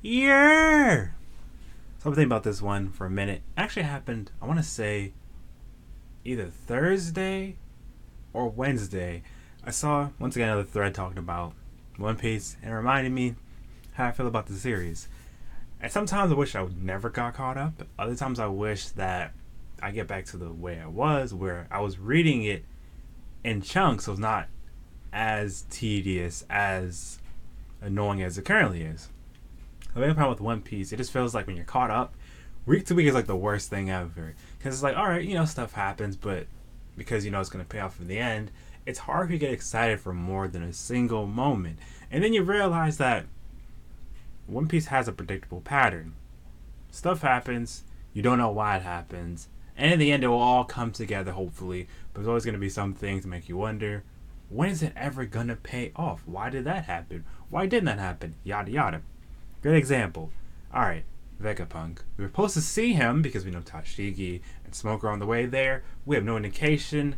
Yeah. So I'm thinking about this one for a minute. It actually happened, I want to say, either Thursday or Wednesday. I saw, once again, another thread talking about One Piece and it reminded me how I feel about the series. And sometimes I wish I never got caught up. Other times I wish that I get back to the way I was, where I was reading it in chunks, so it's not as tedious, as annoying as it currently is. The main problem with One Piece, it just feels like when you're caught up, week to week is like the worst thing ever. Because it's like, alright, stuff happens, but because it's going to pay off in the end, it's hard to get excited for more than a single moment. And then you realize that One Piece has a predictable pattern. Stuff happens, you don't know why it happens, and in the end it will all come together hopefully, but there's always going to be some things to make you wonder, when is it ever going to pay off? Why did that happen? Why didn't that happen? Yada yada. Good example. Alright, Vegapunk. We were supposed to see him because we know Tashigi and Smoker on the way there. We have no indication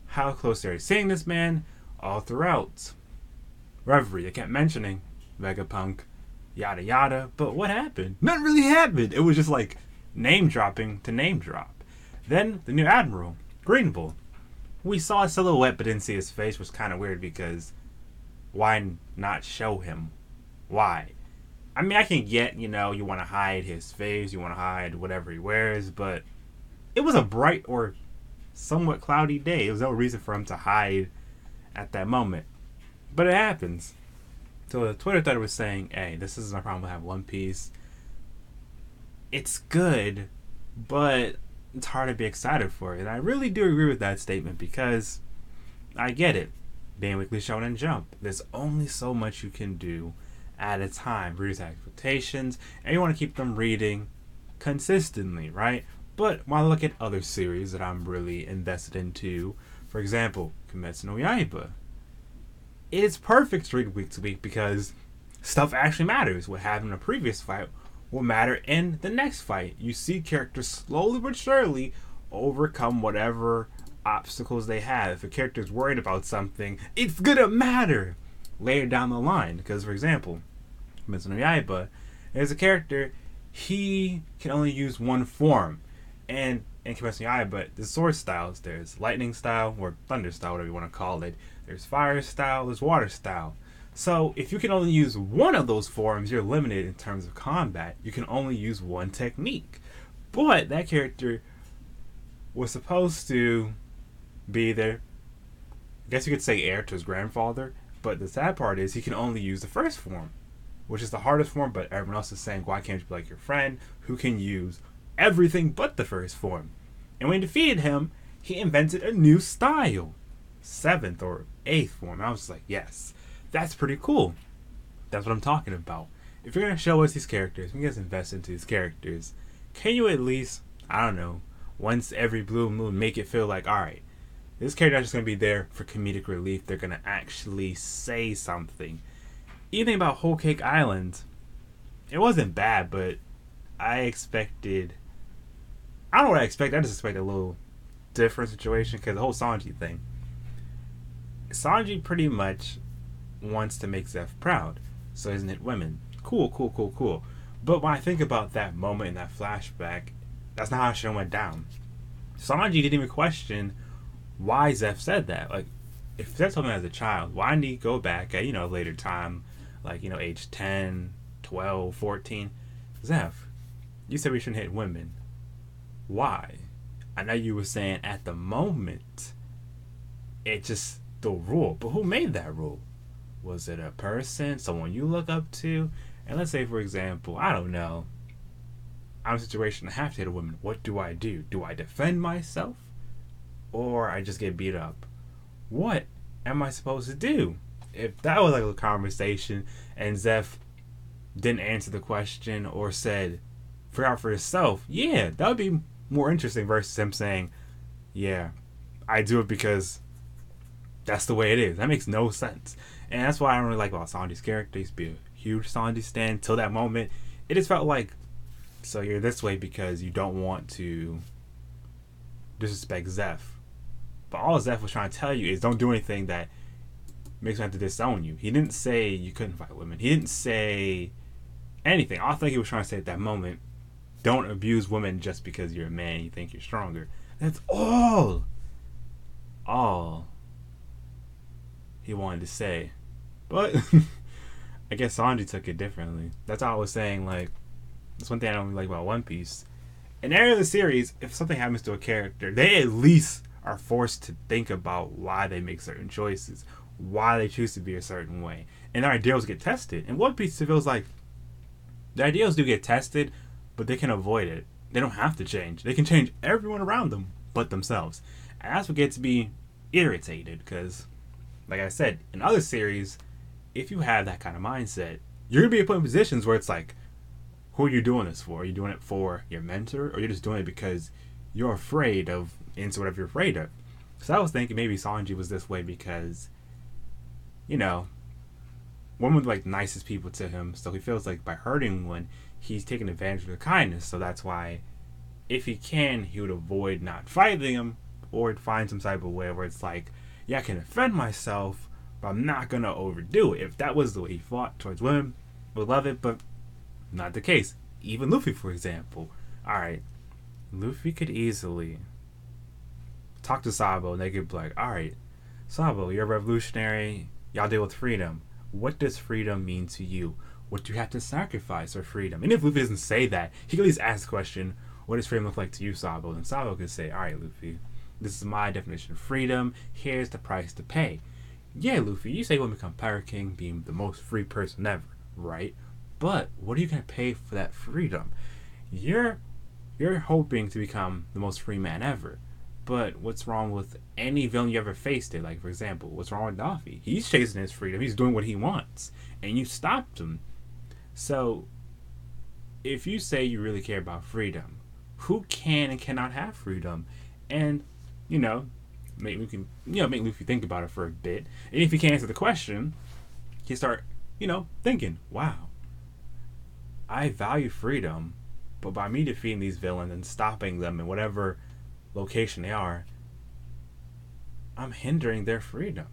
how close they're seeing this man all throughout Reverie. They kept mentioning Vegapunk, yada yada, but what happened? Nothing really happened. It was just like name dropping to name drop. Then the new Admiral, Green Bull. We saw a silhouette but didn't see his face, which was kind of weird because why not show him? Why? I mean, I can get, you want to hide his face, you want to hide whatever he wears, but it was a bright or somewhat cloudy day. There was no reason for him to hide at that moment. But it happens. So the Twitter thread was saying, hey, this isn't a problem with having One Piece. It's good, but it's hard to be excited for it. And I really do agree with that statement because I get it. Being Weekly Shonen Jump, there's only so much you can do at a time. Readers have expectations, and you want to keep them reading consistently, right? But when I look at other series that I'm really invested into, for example, Kimetsu no Yaiba, it is perfect to read week to week because stuff actually matters. What happened in a previous fight will matter in the next fight. You see characters slowly but surely overcome whatever obstacles they have. If a character is worried about something, it's gonna matter later down the line. Because, for example, Kimetsu no Yaiba, there's a character, he can only use one form. And in Kimetsu no Yaiba, there's sword styles. There's lightning style, or thunder style, whatever you want to call it. There's fire style, there's water style. So if you can only use one of those forms, you're limited in terms of combat. You can only use one technique. But that character was supposed to be there, I guess you could say heir to his grandfather. But the sad part is he can only use the first form, which is the hardest form, but everyone else is saying, why can't you be like your friend who can use everything but the first form? And when he defeated him, he invented a new style. 7th or 8th form. I was just like, yes, that's pretty cool. That's what I'm talking about. If you're going to show us these characters, we guys invest into these characters, can you at least, I don't know, once every blue moon make it feel like, alright, this character is just going to be there for comedic relief. They're going to actually say something. Even about Whole Cake Island, it wasn't bad, but I expected, I don't know what I expected. I just expected a little different situation because the whole Sanji thing. Sanji pretty much wants to make Zeph proud, so isn't it women? Cool, cool, cool, cool. But when I think about that moment in that flashback, that's not how the show went down. Sanji didn't even question why Zeph said that. Like, if Zeph told me as a child, why didn't he go back at, a later time, like, age 10, 12, 14? Zeph, you said we shouldn't hit women. Why? I know you were saying at the moment, it just the rule, but who made that rule? Was it a person, someone you look up to? And let's say, for example, I don't know, I'm in a situation I have to hit a woman. What do I do? Do I defend myself? Or I just get beat up? What am I supposed to do? If that was like a conversation and Zeph didn't answer the question or said, figure out for yourself, yeah, that would be more interesting versus him saying, yeah, I do it because that's the way it is. That makes no sense. And that's why I don't really like about Sanji's character. He used to be a huge Sanji stan till that moment. It just felt like, so you're this way because you don't want to disrespect Zeph. But all Zeph was trying to tell you is don't do anything that makes me have to disown you. He didn't say you couldn't fight women. He didn't say anything. I think he was trying to say at that moment, don't abuse women just because you're a man and you think you're stronger. That's all he wanted to say. But I guess Sanji took it differently. That's how I was saying, like, that's one thing I don't really like about One Piece. In the area of the series, if something happens to a character, they at least are forced to think about why they make certain choices, why they choose to be a certain way. And their ideals get tested. In One Piece, it feels like the ideals do get tested, but they can avoid it. They don't have to change. They can change everyone around them but themselves. And that's what gets me irritated, because, like I said, in other series, if you have that kind of mindset, you're going to be put in positions where it's like, who are you doing this for? Are you doing it for your mentor, or you're just doing it because you're afraid of into whatever you're afraid of? So I was thinking maybe Sanji was this way because, you know, one of the like nicest people to him, so he feels like by hurting one, he's taking advantage of their kindness. So that's why, if he can, he would avoid not fighting him, or find some type of way where it's like, yeah, I can defend myself, but I'm not gonna overdo it. If that was the way he fought towards women, would love it, but not the case. Even Luffy, for example. Alright, Luffy could easily talk to Sabo and they could be like, alright, Sabo, you're a revolutionary, y'all deal with freedom. What does freedom mean to you? What do you have to sacrifice for freedom? And if Luffy doesn't say that, he can at least ask the question, what does freedom look like to you, Sabo? And Sabo could say, alright, Luffy, this is my definition of freedom, here's the price to pay. Yeah, Luffy, you say you want to become Pirate King, being the most free person ever, right? But what are you going to pay for that freedom? You're hoping to become the most free man ever. But what's wrong with any villain you ever faced it? Like, for example, what's wrong with Daffy? He's chasing his freedom. He's doing what he wants. And you stopped him. So, if you say you really care about freedom, who can and cannot have freedom? And, make Luffy think about it for a bit. And if he can't answer the question, he start, thinking, wow, I value freedom, but by me defeating these villains and stopping them in whatever location they are, I'm hindering their freedom.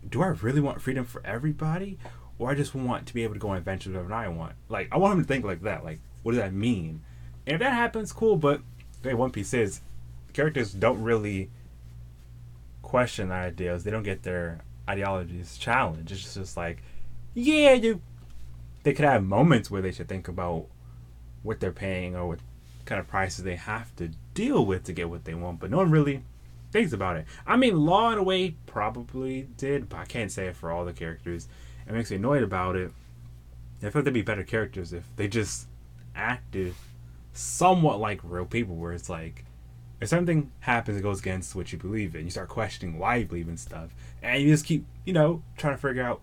Do I really want freedom for everybody? Or I just want to be able to go on adventures whenever I want? Like, I want him to think like that. Like, what does that mean? And if that happens, cool, but the way One Piece is, characters don't really question their ideas. They don't get their ideologies challenged. It's just like, yeah, they could have moments where they should think about what they're paying or what kind of prices they have to deal with to get what they want, but no one really thinks about it. I mean, Law in a way probably did, but I can't say it for all the characters. It makes me annoyed about it. I feel like they'd be better characters if they just acted somewhat like real people, where it's like, if something happens that goes against what you believe in, you start questioning why you believe in stuff, and you just keep, trying to figure out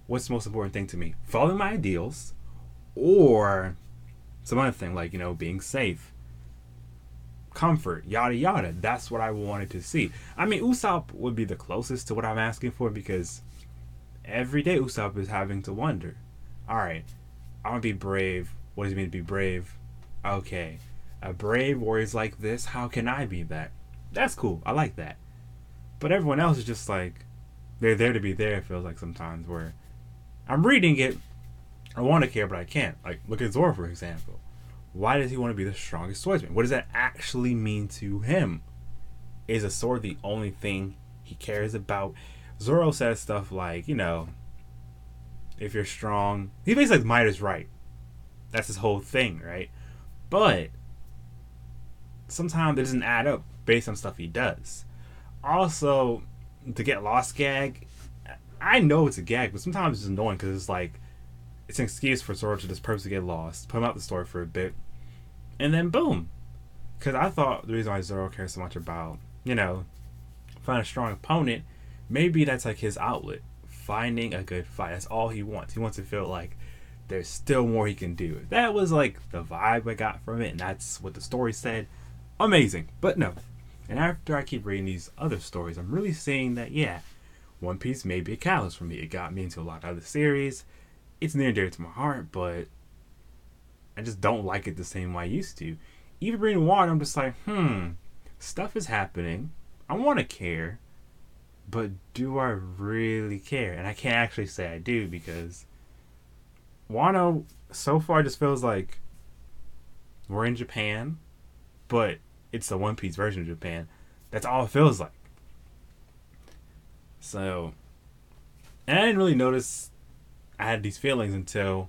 what's the most important thing to me, following my ideals, or some other thing like, being safe, comfort, yada yada. That's what I wanted to see. I mean, Usopp would be the closest to what I'm asking for, because every day Usopp is having to wonder, alright, I want to be brave. What does it mean to be brave? Okay, a brave warrior's like this, how can I be that? That's cool, I like that. But everyone else is just like, they're there to be there, it feels like sometimes, where I'm reading it, I want to care, but I can't. Like, look at Zoro, for example. Why does he want to be the strongest swordsman? What does that actually mean to him? Is a sword the only thing he cares about? Zoro says stuff like, if you're strong, he basically like might is right. That's his whole thing, right? But sometimes it doesn't add up based on stuff he does. Also, to get lost gag, I know it's a gag, but sometimes it's annoying because it's like, it's an excuse for Zoro to just purposely get lost, put him out the story for a bit, and then boom. Because I thought the reason why Zoro cares so much about, finding a strong opponent, maybe that's like his outlet. Finding a good fight. That's all he wants. He wants to feel like there's still more he can do. That was like the vibe I got from it, and that's what the story said. Amazing. But no. And after I keep reading these other stories, I'm really seeing that, yeah, One Piece may be a catalyst for me. It got me into a lot of other series. It's near and dear to my heart, but I just don't like it the same way I used to. Even reading Water, I'm just like, stuff is happening. I want to care, but do I really care? And I can't actually say I do, because Wano so far just feels like we're in Japan, but it's the One Piece version of Japan. That's all it feels like. So, and I didn't really notice I had these feelings until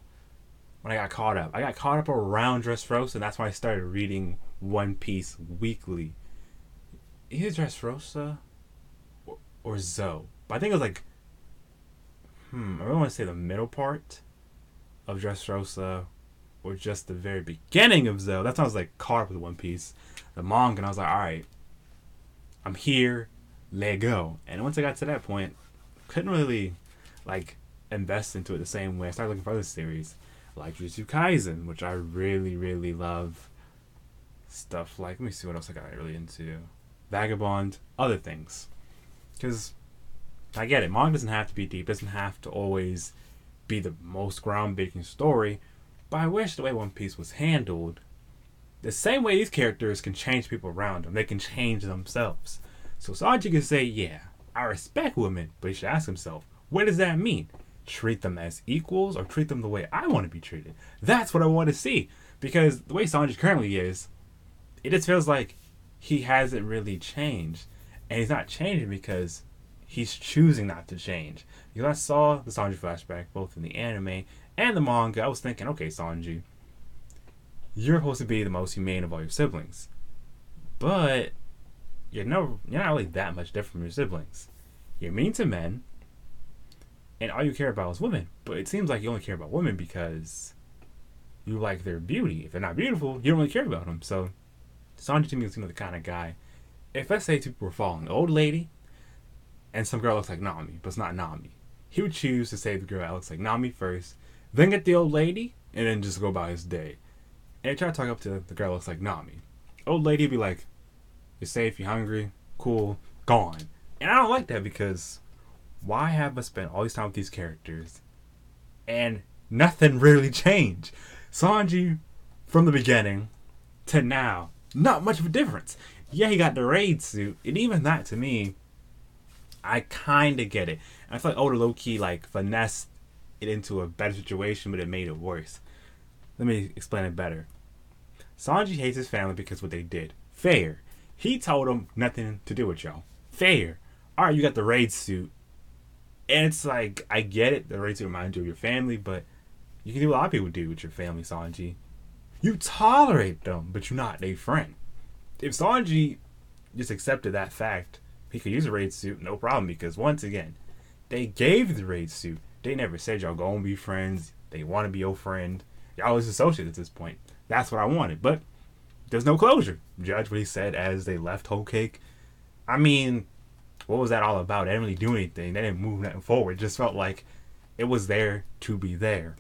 when I got caught up. I got caught up around Dressrosa, and that's when I started reading One Piece weekly. Either Dressrosa or Zoe. But I think it was like, I really want to say the middle part of Dressrosa or just the very beginning of Zoe. That's when I was like caught up with One Piece, the manga, and I was like, alright, I'm here, let go. And once I got to that point, couldn't really like invest into it the same way. I started looking for other series like Jujutsu Kaisen, which I really, really love. Stuff like, let me see what else I got really into. Vagabond, other things. Because I get it, manga doesn't have to be deep, doesn't have to always be the most groundbreaking story, but I wish the way One Piece was handled, the same way these characters can change people around them, they can change themselves. So Sanji can say, yeah, I respect women, but he should ask himself, what does that mean? Treat them as equals or treat them the way I want to be treated? That's what I want to see. Because the way Sanji currently is, it just feels like he hasn't really changed. And he's not changing because he's choosing not to change. Because I saw the Sanji flashback both in the anime and the manga. I was thinking, okay, Sanji, you're supposed to be the most humane of all your siblings. But you're not really that much different from your siblings. You're mean to men, and all you care about is women. But it seems like you only care about women because you like their beauty. If they're not beautiful, you don't really care about them. So Sanji to me seems like the kind of guy, if let's say two people were following an old lady and some girl looks like Nami, but it's not Nami, he would choose to save the girl that looks like Nami first, then get the old lady, and then just go about his day. And he tried to talk up to the girl that looks like Nami. Old lady would be like, you're safe, you're hungry, cool, gone. And I don't like that because why have us spend all this time with these characters and nothing really changed? Sanji, from the beginning to now, not much of a difference. Yeah, he got the raid suit, and even that to me, I kind of get it. And I feel like Oda low-key like finessed it into a better situation, but it made it worse. Let me explain it better. Sanji hates his family because of what they did. Fair. He told them nothing to do with y'all. Fair. Alright, you got the raid suit. And it's like, I get it, the raid suit reminds you of your family, but you can do what a lot of people do with your family, Sanji. You tolerate them, but you're not their friend. If Sanji just accepted that fact, he could use a raid suit, no problem, because once again, they gave the raid suit. They never said y'all gonna be friends. They want to be your friend. Y'all was associates at this point. That's what I wanted, but there's no closure. Judge what he said as they left Whole Cake. I mean, what was that all about? They didn't really do anything. They didn't move nothing forward. It just felt like it was there to be there.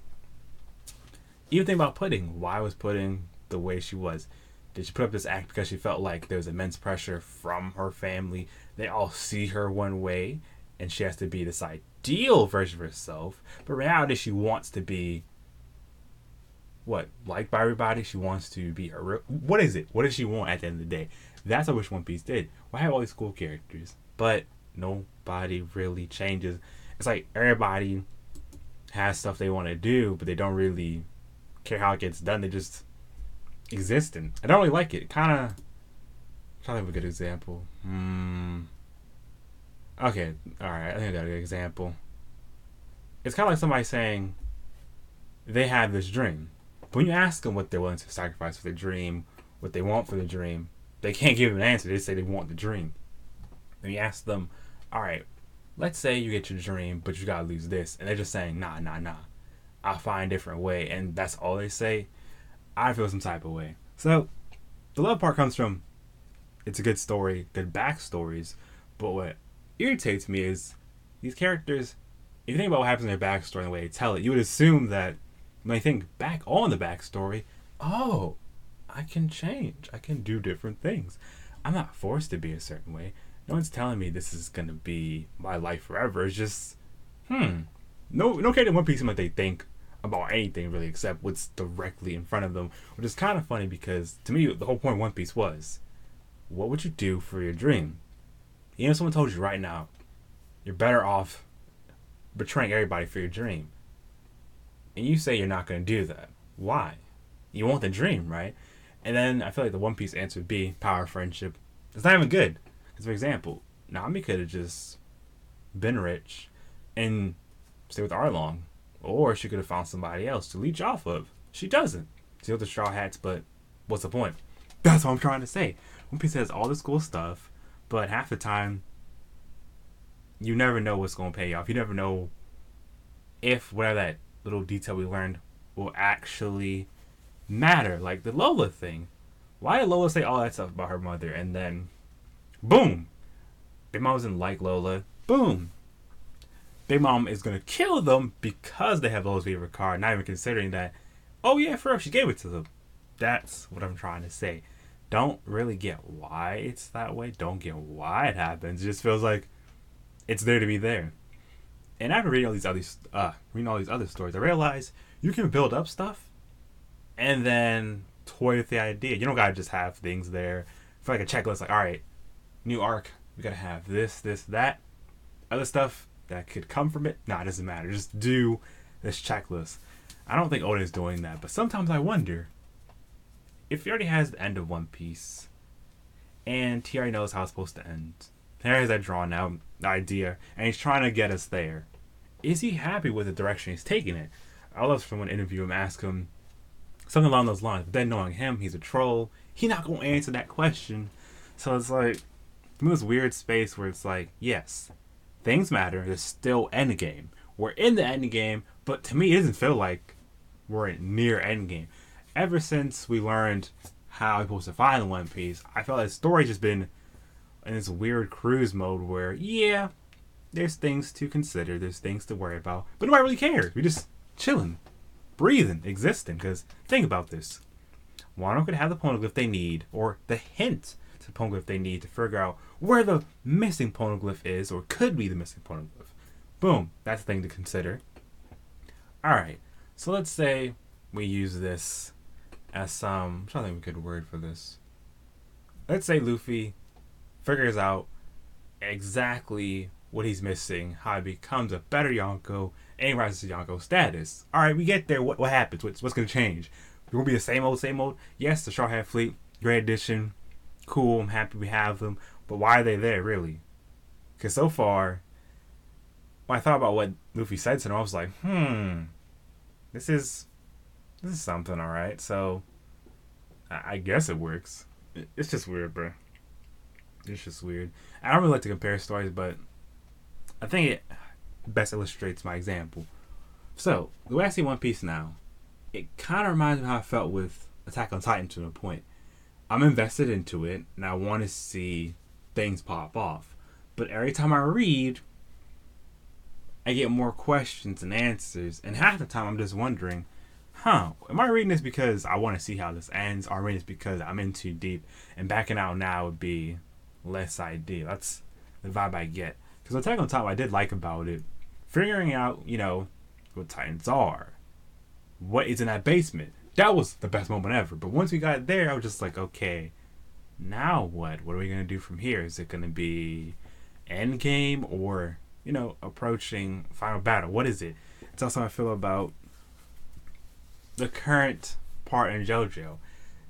Even think about Pudding. Why was Pudding the way she was? Did she put up this act because she felt like there was immense pressure from her family? They all see her one way, and she has to be this ideal version of herself. But in reality, she wants to be liked by everybody. She wants to be her. What is it? What does she want at the end of the day? That's what I wish One Piece did. Why have all these cool characters, but nobody really changes? It's like everybody has stuff they want to do, but they don't really care how it gets done. They just existing. I don't really like it. Kind of trying to have a good example. Okay, alright, I think I got a good example. It's kind of like somebody saying they have this dream. But when you ask them what they're willing to sacrifice for their dream, what they want for the dream, they can't give an answer. They say they want the dream. And you ask them, alright, let's say you get your dream, but you gotta lose this. And they're just saying, nah. I'll find a different way. And that's all they say. I feel some type of way. So, the love part comes from, it's a good story, good backstories, but what irritates me is these characters, if you think about what happens in their backstory and the way they tell it, you would assume that when they think back on the backstory, oh, I can change. I can do different things. I'm not forced to be a certain way. No one's telling me this is going to be my life forever. It's just, no character in One Piece seems like they think about anything really except what's directly in front of them, which is kind of funny because to me the whole point of One Piece was, what would you do for your dream? Even if someone told you right now you're better off betraying everybody for your dream, And you say you're not going to do that. Why? You want the dream, right? And then I feel like the One Piece answer would be power, friendship. It's not even good. Because, for example, Nami could have just been rich and stay with Arlong. Or she could have found somebody else to leech off of. She doesn't. She's with the Straw Hats, but what's the point? That's what I'm trying to say. One Piece has all this cool stuff, but half the time, you never know what's going to pay off. You never know if whatever that little detail we learned will actually matter. Like the Lola thing. Why did Lola say all that stuff about her mother and then, boom, Big Mom doesn't like Lola. Boom, Big Mom is gonna kill them because they have Lola's favorite card. Not even considering that. Oh yeah, for real, she gave it to them. That's what I'm trying to say. Don't really get why it's that way. Don't get why it happens. It just feels like it's there to be there. And after reading all these other stories, I realized you can build up stuff and then toy with the idea. You don't gotta just have things there for like a checklist. Like, all right, new arc, we gotta have this, that, other stuff that could come from it. Nah, it doesn't matter. Just do this checklist. I don't think Oda is doing that, but sometimes I wonder if he already has the end of One Piece and he already knows how it's supposed to end. He has that drawn out idea, and he's trying to get us there. Is he happy with the direction he's taking it? I love someone interview him, ask him something along those lines. But then knowing him, he's a troll. He's not gonna answer that question. So it's like I'm in this weird space where it's like, yes, things matter. There's still endgame. We're in the endgame, but to me, it doesn't feel like we're near endgame. Ever since we learned how we're supposed to find One Piece, I felt like the story's just been in this weird cruise mode where, yeah, there's things to consider, there's things to worry about, but nobody really cares. We just chilling, breathing, existing. Because think about this: Wano could have the poneglyph they need, or the hint to the poneglyph they need to figure out where the missing poneglyph is, or could be the missing poneglyph. Boom, that's a thing to consider. All right, so let's say we use this as some. I'm trying to think of a good word for this. Let's say Luffy figures out exactly what he's missing, how he becomes a better Yonko, and he rises to Yonko status. Alright, we get there. What happens? What's going to change? We're going to be the same old? Yes, the Straw Hat Fleet, great addition. Cool, I'm happy we have them. But why are they there, really? Because so far, when I thought about what Luffy said to them, I was like, this is something, alright. So, I guess it works. It's just weird, bro. It's just weird. I don't really like to compare stories, but I think it best illustrates my example. So, the way I see One Piece now, it kind of reminds me of how I felt with Attack on Titan to a point. I'm invested into it, and I want to see things pop off. But every time I read, I get more questions and answers, and half the time I'm just wondering, am I reading this because I want to see how this ends, or am I reading this because I'm in too deep, and backing out now would be less ideal? That's the vibe I get. Because Attack on Titan, I did like about it, figuring out, what Titans are, what is in that basement. That was the best moment ever. But once we got there, I was just like, okay, now what? What are we going to do from here? Is it going to be endgame or, approaching final battle? What is it? It's also how I feel about the current part in JoJo.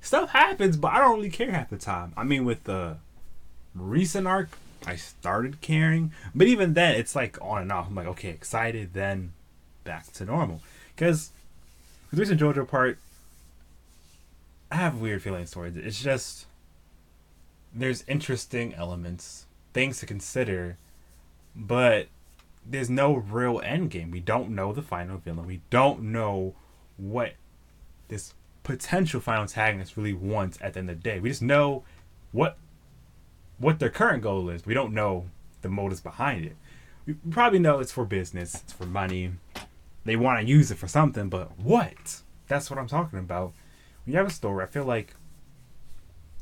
Stuff happens, but I don't really care half the time. I mean, with the recent arc, I started caring, but even then, it's like on and off. I'm like, okay, excited, then back to normal. Because the recent JoJo part, I have weird feelings towards it. It's just, there's interesting elements, things to consider, but there's no real end game. We don't know the final villain. We don't know what this potential final antagonist really wants at the end of the day. We just know what their current goal is. We don't know the motives behind it. We probably know it's for business, it's for money. They want to use it for something, but what? That's what I'm talking about. When you have a story, I feel like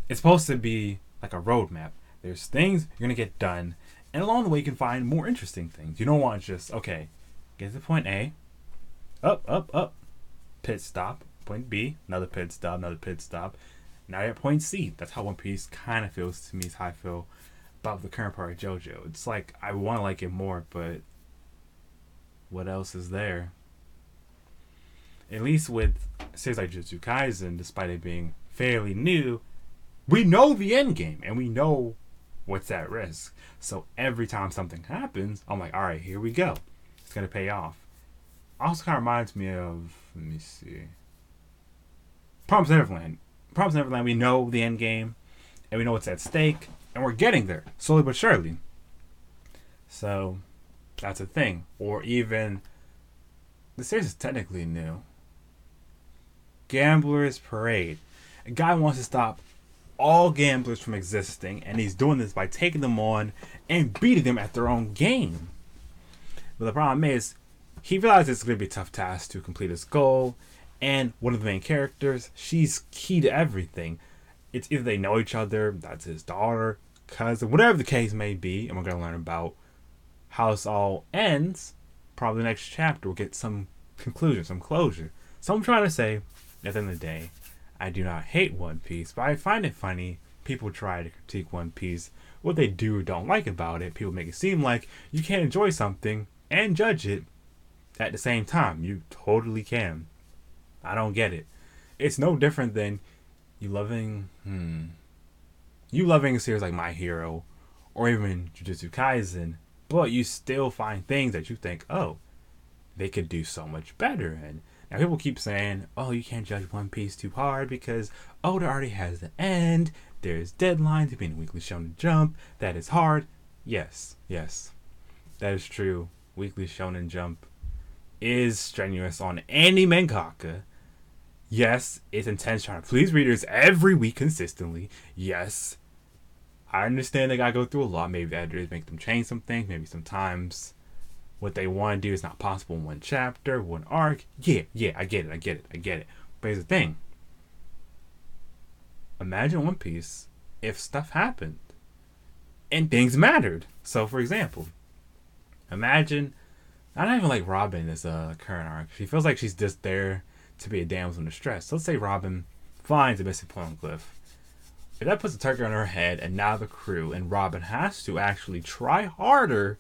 it's supposed to be like a roadmap. There's things you're going to get done, and along the way you can find more interesting things. You don't want to just, okay, get to point A, up, pit stop, point B, another pit stop. Now you're at point C. That's how One Piece kind of feels to me. Is how I feel about the current part of JoJo. It's like I want to like it more, but what else is there? At least with series like Jujutsu Kaisen, despite it being fairly new, we know the end game and we know what's at risk. So every time something happens, I'm like, all right, here we go. It's gonna pay off. Also, kind of reminds me of, let me see, Promised Neverland. Promised Neverland. We know the end game, and we know what's at stake, and we're getting there slowly but surely. So that's a thing. Or even the series is technically new. Gambler's Parade. A guy wants to stop all gamblers from existing, and he's doing this by taking them on and beating them at their own game. But the problem is, he realizes it's going to be a tough task to complete his goal, and one of the main characters, she's key to everything. It's either they know each other, that's his daughter, cousin, whatever the case may be, and we're going to learn about how this all ends. Probably the next chapter we'll get some conclusion, some closure. So I'm trying to say, at the end of the day, I do not hate One Piece, but I find it funny people try to critique One Piece. What they do or don't like about it, people make it seem like you can't enjoy something and judge it at the same time. You totally can. I don't get it. It's no different than you loving a series like My Hero or even Jujutsu Kaisen, but you still find things that you think, oh, they could do so much better. And now people keep saying, oh, you can't judge One Piece too hard because Oda already has the end. There's deadlines to being Weekly Shonen Jump. That is hard. Yes, that is true. Weekly Shonen Jump is strenuous on any mangaka. Yes, it's intense trying to please readers every week consistently. Yes, I understand they gotta go through a lot. Maybe the editors make them change some things. Maybe sometimes what they want to do is not possible in one chapter, one arc. Yeah, I get it. But here's the thing. Imagine One Piece if stuff happened and things mattered. So, for example, imagine, I don't even like Robin as a current arc. She feels like she's just there to be a damsel in distress. So let's say Robin finds a missing poneglyph. If that puts a target on her head and now the crew, and Robin has to actually try harder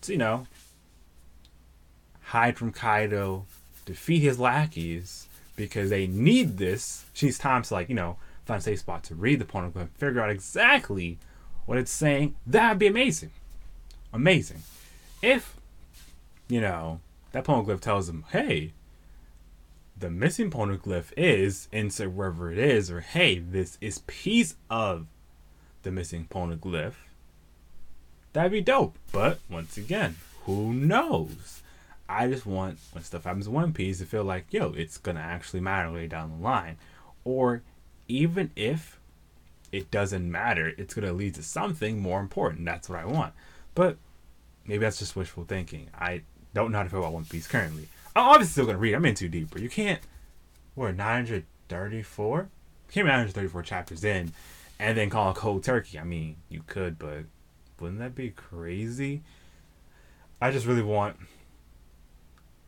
to, hide from Kaido, defeat his lackeys, because they need this. She needs time to, find a safe spot to read the poneglyph, figure out exactly what it's saying. That'd be amazing. Amazing. If, that poneglyph tells them, hey, the missing poneglyph is, insert wherever it is, or hey, this is piece of the missing poneglyph, that'd be dope. But, once again, who knows? I just want, when stuff happens in One Piece, to feel like, it's gonna actually matter later down the line. Or, even if it doesn't matter, it's gonna lead to something more important. That's what I want. But, maybe that's just wishful thinking. I don't know how to feel about One Piece currently. I'm obviously still gonna read. I'm in too deep, but you can't. We're 934. You can't be 934 chapters in, and then call a cold turkey. I mean, you could, but wouldn't that be crazy? I just really want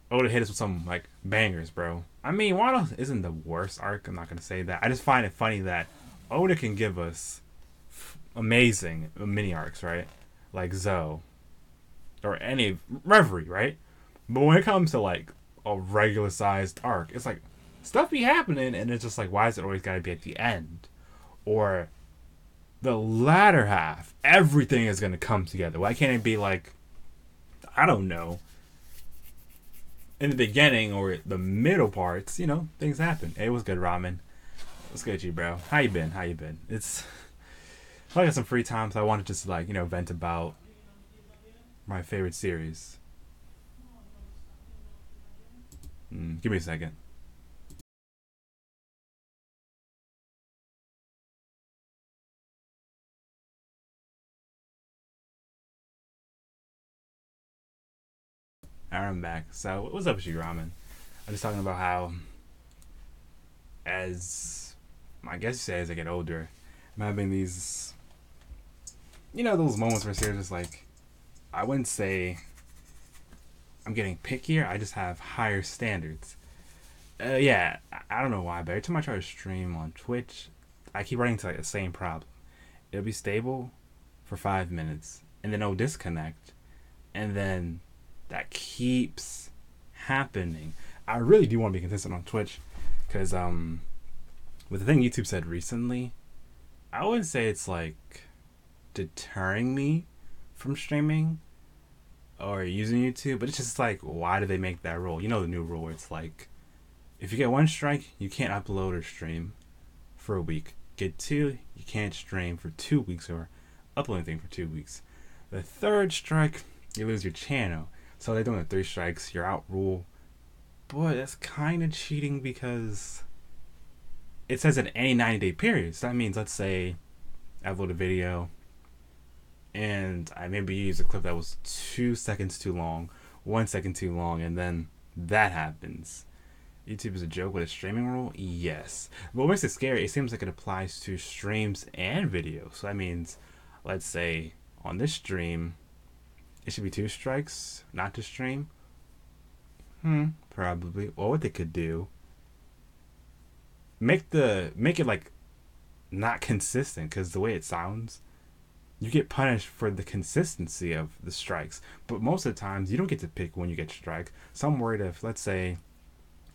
Oda to hit us with some bangers, bro. I mean, Wano isn't the worst arc. I'm not gonna say that. I just find it funny that Oda can give us amazing mini arcs, right? Like Zoe or any Reverie, right? But when it comes to a regular sized arc, it's stuff be happening and it's just why is it always gotta be at the end? Or the latter half, everything is gonna come together. Why can't it be I don't know, in the beginning or the middle parts, things happen. Hey, what's good, Ramen? What's good, you, bro? How you been? It's I got some free time, so I wanted to just vent about my favorite series. Give me a second. Alright, I'm back. So, what's up with you, Ramen? I'm just talking about how, as I guess you say, as I get older, I'm having these, those moments where seriously, I wouldn't say I'm getting pickier. I just have higher standards. Yeah, I don't know why, but every time I try to stream on Twitch, I keep running into the same problem. It'll be stable for 5 minutes, and then it'll disconnect, and then that keeps happening. I really do want to be consistent on Twitch, because with the thing YouTube said recently, I wouldn't say it's like deterring me from streaming or using YouTube, but it's just like, why did they make that rule? You know, the new rule where it's like, if you get one strike, you can't upload or stream for a week. Get two, you can't stream for 2 weeks or upload anything for 2 weeks. The third strike, you lose your channel. So they're doing the 3 strikes, you're out rule. Boy, that's kind of cheating, because it says in any 90-day period. So that means, let's say I upload a video and I maybe use a clip that was 2 seconds too long, 1 second too long, and then that happens. YouTube is a joke with a streaming rule? Yes. But what makes it scary, it seems like it applies to streams and videos. So that means, let's say on this stream, it should be 2 strikes not to stream. Probably. Or what they could do, make it like not consistent, because the way it sounds, you get punished for the consistency of the strikes. But most of the times, you don't get to pick when you get striked. So I'm worried if, let's say,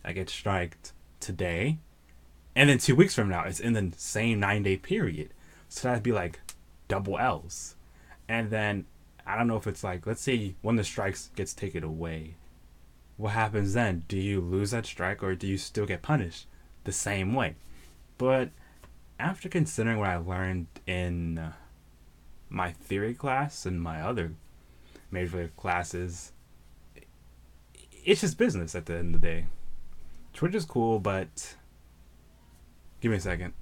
I get striked today, and then 2 weeks from now, it's in the same 9-day period. So that'd be like double L's. And then, I don't know if it's like, let's say one of the strikes gets taken away. What happens then? Do you lose that strike, or do you still get punished the same way? But after considering what I learned in my theory class and my other major classes, it's just business at the end of the day. Twitch is cool, but give me a second.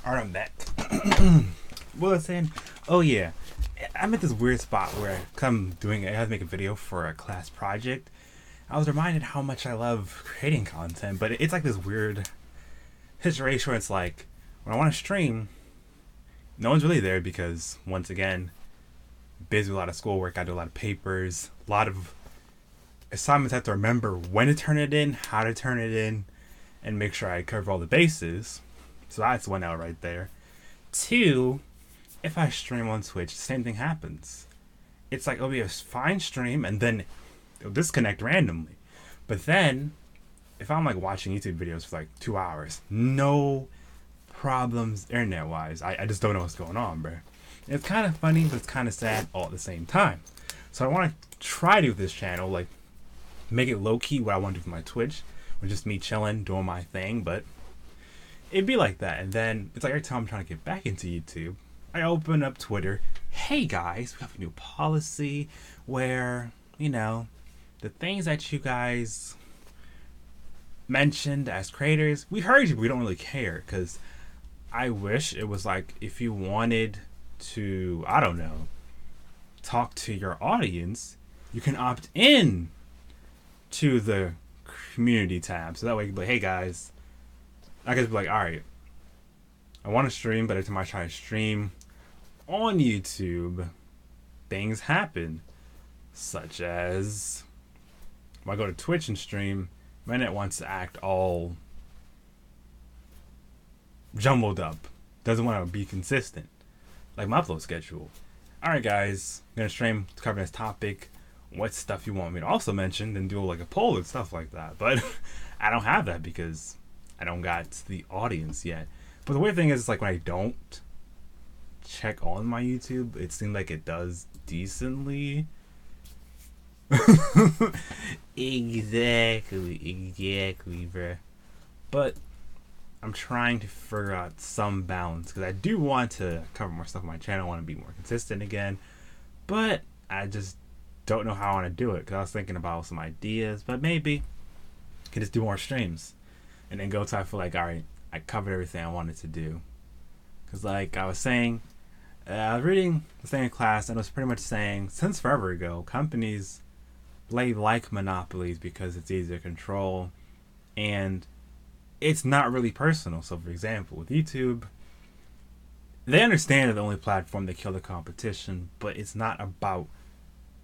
Alright, I'm back. What was I saying? Oh yeah, I'm at this weird spot where I have to make a video for a class project. I was reminded how much I love creating content, but it's like this weird situation where it's like, when I want to stream, no one's really there, because once again, busy with a lot of schoolwork. I do a lot of papers, a lot of assignments. I have to remember when to turn it in, how to turn it in, and make sure I cover all the bases. So that's 1 hour right there. 2, if I stream on Twitch, the same thing happens. It's like, it'll be a fine stream, and then it'll disconnect randomly. But then, if I'm like watching YouTube videos for like 2 hours, no problems internet-wise. I just don't know what's going on, bro. It's kind of funny, but it's kind of sad all at the same time. So I want to try to do this channel, like, make it low-key what I want to do for my Twitch, or just me chilling, doing my thing, but it'd be like that. And then it's like every time I'm trying to get back into YouTube, I open up Twitter. Hey guys, we have a new policy where, the things that you guys mentioned as creators, we heard you, but we don't really care. Because I wish it was like if you wanted to, I don't know, talk to your audience, you can opt in to the community tab. So that way you can be like, hey guys, I could be like, alright, I want to stream, but every time I try to stream on YouTube, things happen. Such as when I go to Twitch and stream, my internet wants to act all jumbled up. Doesn't want to be consistent. Like my upload schedule. Alright guys, I'm gonna stream to cover this topic. What stuff you want me to also mention, then do like a poll and stuff like that. But I don't have that because I don't got the audience yet. But the weird thing is, like when I don't check on my YouTube, it seems like it does decently. exactly, bruh. But I'm trying to figure out some balance because I do want to cover more stuff on my channel. I want to be more consistent again, but I just don't know how I want to do it because I was thinking about some ideas, but maybe I can just do more streams and then go till I feel like, all right, I covered everything I wanted to do. Because like I was saying, I was reading the thing in class and it was pretty much saying since forever ago, companies like monopolies because it's easier to control and it's not really personal. So for example, with YouTube, they understand that the only platform they kill the competition, but it's not about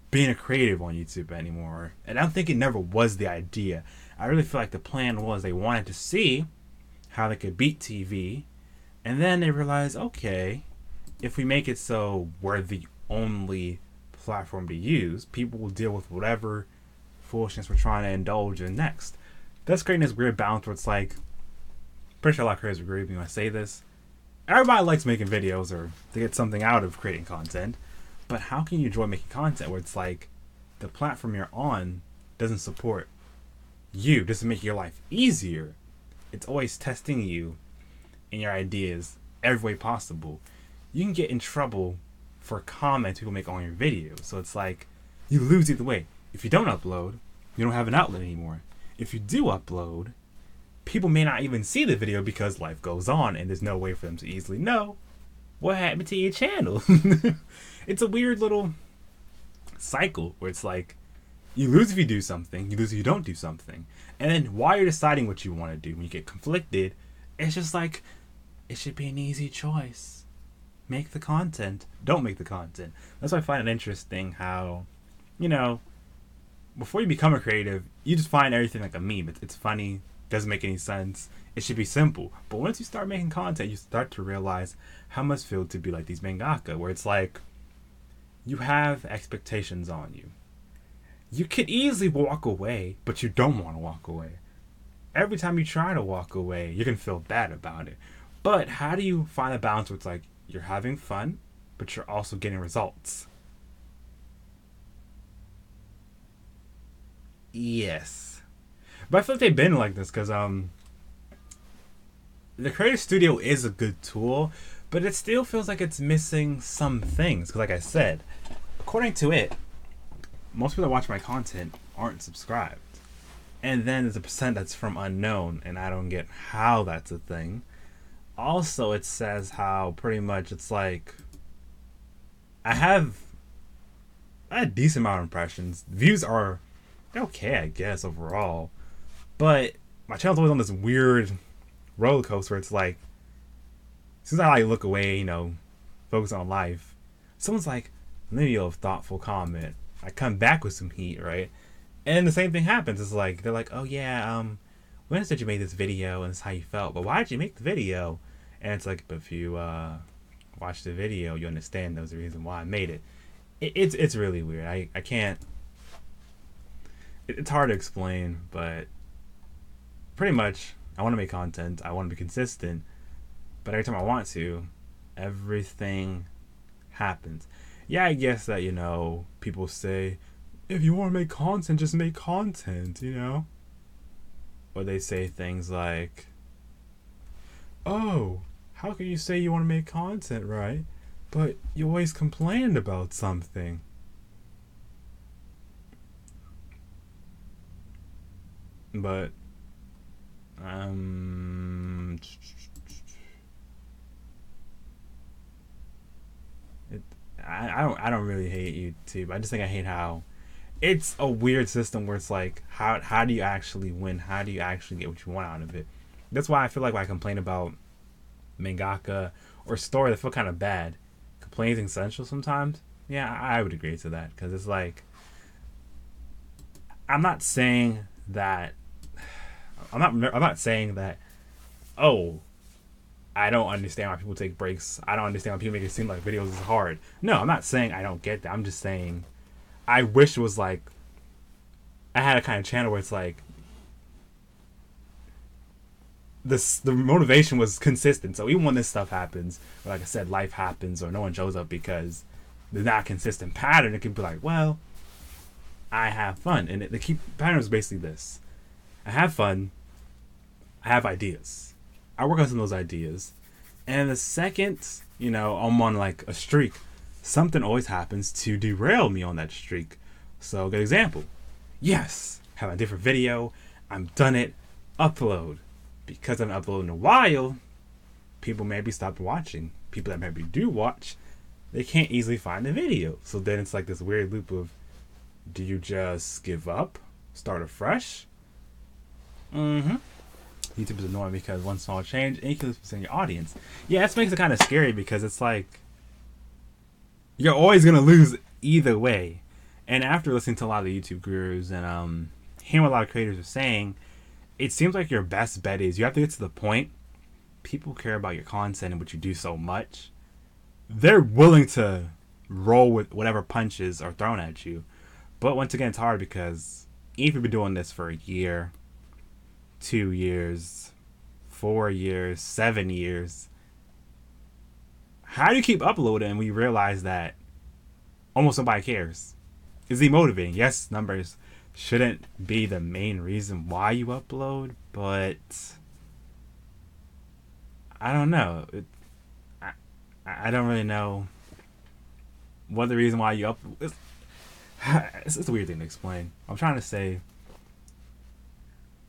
being a creative on YouTube anymore. And I don't think it never was the idea. I really feel like the plan was they wanted to see how they could beat TV, and then they realized, okay, if we make it so we're the only platform to use, people will deal with whatever foolishness we're trying to indulge in next. That's creating this weird balance where it's like, pretty sure a lot of creators agree with me when I say this. Everybody likes making videos or to get something out of creating content, but how can you enjoy making content where it's like the platform you're on doesn't support you, doesn't make your life easier? It's always testing you and your ideas every way possible. You can get in trouble for comments people make on your videos. So it's like you lose either way. If you don't upload, you don't have an outlet anymore. If you do upload, people may not even see the video because life goes on and there's no way for them to easily know what happened to your channel. It's a weird little cycle where it's like you lose if you do something, you lose if you don't do something. And then while you're deciding what you want to do, when you get conflicted, it's just like, it should be an easy choice. Make the content. Don't make the content. That's why I find it interesting how, you know, before you become a creative, you just find everything like a meme. It's funny, doesn't make any sense. It should be simple. But once you start making content, you start to realize how much feel to be like these mangaka, where it's like, you have expectations on you. You could easily walk away, but you don't want to walk away. Every time you try to walk away, you're going to feel bad about it. But how do you find a balance where it's like, you're having fun, but you're also getting results? Yes. But I feel like they've been like this because the Creative Studio is a good tool, but it still feels like it's missing some things. Because like I said, according to it, most people that watch my content aren't subscribed. And then there's a percent that's from unknown, and I don't get how that's a thing. Also, it says how pretty much it's like I have a decent amount of impressions. Views are okay, I guess, overall. But my channel's always on this weird roller coaster where it's like, as soon as I like look away, you know, focus on life, someone's like, maybe a thoughtful comment. I come back with some heat, right? And the same thing happens. It's like, they're like, oh yeah, when did you make this video and it's how you felt, but why did you make the video? And it's like, but if you watch the video, you understand that was the reason why I made it. It's really weird. I can't, it's hard to explain, but pretty much I want to make content, I want to be consistent, but every time I want to, everything happens. Yeah, I guess that, you know, people say, if you want to make content, just make content, you know? Or they say things like, oh, how can you say you want to make content, right? But you always complained about something. But um, it, I don't really hate YouTube. I just think I hate how it's a weird system where it's like how do you actually win? How do you actually get what you want out of it? That's why I feel like when I complain about mangaka or story that feel kind of bad. Complaining essential sometimes. Yeah, I would agree to that because it's like I'm not saying that I'm not saying that oh I don't understand why people take breaks. I don't understand why people make it seem like videos is hard. No, I'm not saying I don't get that. I'm just saying I wish it was like I had a kind of channel where it's like the motivation was consistent. So even when this stuff happens, or like I said, life happens, or no one shows up because there's not a consistent pattern, it can be like, well, I have fun, and the key pattern is basically this: I have fun, I have ideas, I work on some of those ideas, and the second I'm on like a streak, something always happens to derail me on that streak. So good example: yes, have a different video, I'm done it, upload. Because I'm uploading a while, people maybe stopped watching. People that maybe do watch, they can't easily find the video. So then it's like this weird loop of, do you just give up, start afresh? YouTube is annoying because one small change and you can lose your audience. Yeah, that makes it kind of scary because it's like you're always gonna lose either way. And after listening to a lot of the YouTube gurus and hearing what a lot of creators are saying, it seems like your best bet is you have to get to the point. People care about your content and what you do so much. They're willing to roll with whatever punches are thrown at you. But once again, it's hard because if you've been doing this for a year, 2 years, 4 years, 7 years, how do you keep uploading when you realize that almost nobody cares? Is demotivating. Yes, numbers shouldn't be the main reason why you upload, but I don't know. I don't really know what the reason why you upload. It's a weird thing to explain. I'm trying to say,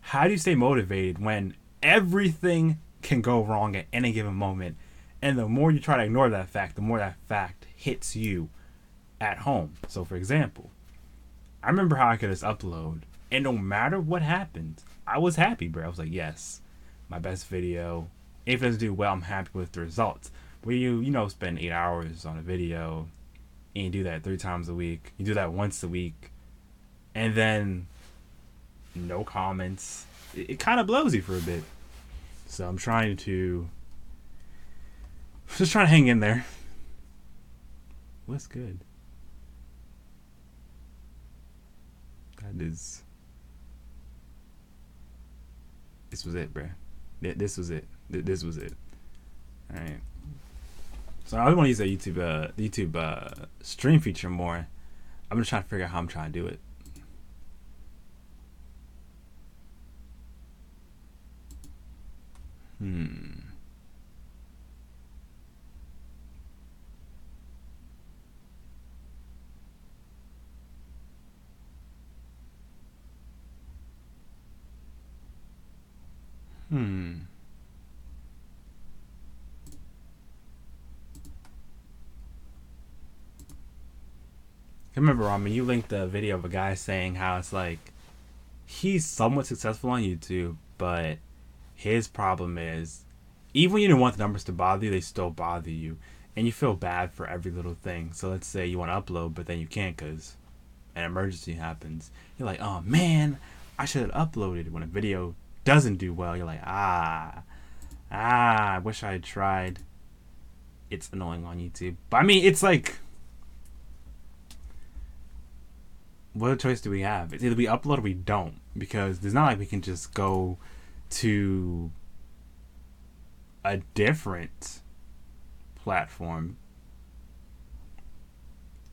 how do you stay motivated when everything can go wrong at any given moment, and the more you try to ignore that fact, the more that fact hits you at home. So, for example, I remember how I could just upload, and no matter what happened, I was happy, bro. I was like, yes, my best video. If it doesn't do well, I'm happy with the results. Where you spend 8 hours on a video, and you do that 3 times a week. You do that once a week, and then no comments. It kind of blows you for a bit. So I'm trying to hang in there. What's good? This was it, bruh. This was it. This was it. All right. So I want to use that YouTube stream feature more. I'm gonna try to figure out how I'm trying to do it. I remember, Ramen, you linked a video of a guy saying how it's like he's somewhat successful on YouTube, but his problem is even when you don't want the numbers to bother you, they still bother you, and you feel bad for every little thing. So let's say you want to upload, but then you can't because an emergency happens. You're like, oh man, I should have uploaded. When a video doesn't do well, you're like, I wish I had tried. It's annoying on YouTube, but I mean, it's like, what choice do we have? It's either we upload or we don't, because there's not like we can just go to a different platform.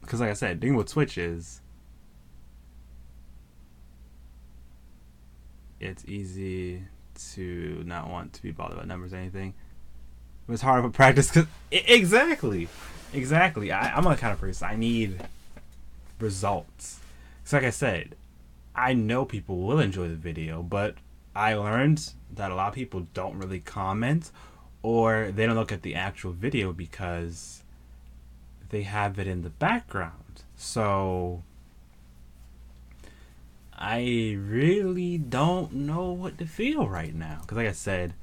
Because like I said, the thing with Twitch is it's easy to not want to be bothered about numbers or anything. But it's hard for practice because exactly. I'm a kind of person, I need results. So like I said, I know people will enjoy the video, but I learned that a lot of people don't really comment or they don't look at the actual video because they have it in the background. So I really don't know what to feel right now. Because like I said,